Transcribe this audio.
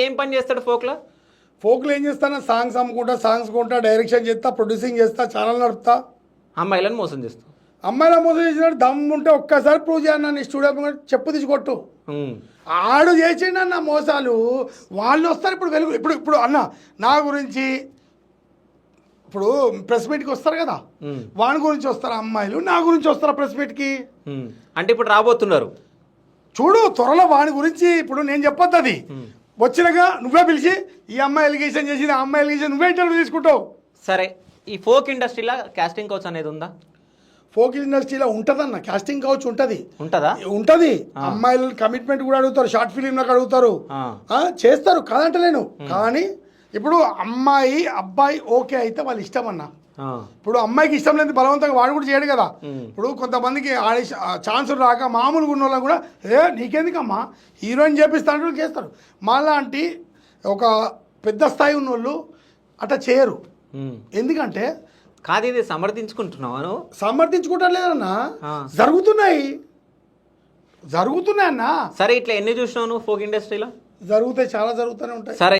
ఏం పని చేస్తాడు ఫోక్లో? ఫోక్లో ఏం చేస్తాను, సాంగ్స్ అమ్ముకుంటా, సాంగ్స్ కొంటా, డైరెక్షన్ చేస్తా, ప్రొడ్యూసింగ్ చేస్తా, ఛానల్ నడుపుతా, అమ్మాయిలను మోసం చేస్తావు. అమ్మాయిల మోసం చేసినట్టు దమ్ము ఉంటే ఒక్కసారి ప్రూవ్ చేయను. నీ స్టూడియో చెప్పు తీసుకొట్టు. ఉమ్. ఆడు చేసిండు అన్న మోసాలు. వాళ్ళు వస్తారు ఇప్పుడు వెలుగు. ఇప్పుడు అన్న నా గురించి ఇప్పుడు ప్రెస్ మీట్కి వస్తారు కదా, వాని గురించి వస్తారు అమ్మాయిలు, నా గురించి వస్తారా ప్రెస్ మీట్కి? అంటే ఇప్పుడు రాబోతున్నారు చూడు త్వరలో వాని గురించి. ఇప్పుడు నేను చెప్పొద్దు, అది వచ్చినాక నువ్వే పిలిచి ఈ అమ్మాయి ఎలిగేషన్ చేసింది, ఆ అమ్మాయి ఎలిగేషన్, నువ్వే ఇంటర్వ్యూ తీసుకుంటావు. సరే, ఈ ఫోక్ ఇండస్ట్రీలో కాస్టింగ్ కౌచ్ అనేది ఉందా? ఫోక్ ఇండస్ట్రీలో ఉంటుందన్న, కాస్టింగ్ కౌచ్ ఉంటుంది. ఉంటదా? అమ్మాయిలు కమిట్మెంట్ కూడా అడుగుతారు, షార్ట్ ఫిలింలకు అడుగుతారు, చేస్తారు, కాదంటలేను. కానీ ఇప్పుడు అమ్మాయి అబ్బాయి ఓకే అయితే వాళ్ళు ఇష్టం అన్న. ఇప్పుడు అమ్మాయికి ఇష్టం లేదు బలవంతంగా వాడు కూడా చేయడు కదా. ఇప్పుడు కొంతమందికి ఆడే ఛాన్సులు రాక మామూలుగా ఉన్న వాళ్ళని కూడా నీకెందుకమ్మా హీరోయిన్ చేపిస్తాను చేస్తారు. మాలాంటి ఒక పెద్ద స్థాయి ఉన్నోళ్ళు అట్లా చేయరు. ఎందుకంటే కాదు, ఇది సమర్థించుకుంటున్నావు. సమర్థించుకుంటారు లేదన్నా, జరుగుతున్నాయి అన్న. సరే, ఇట్లా ఎన్ని చూసినావు నువ్వు ఫోక్ ఇండస్ట్రీలో? జరుగుతాయి, చాలా జరుగుతూనే ఉంటాయి. సరే.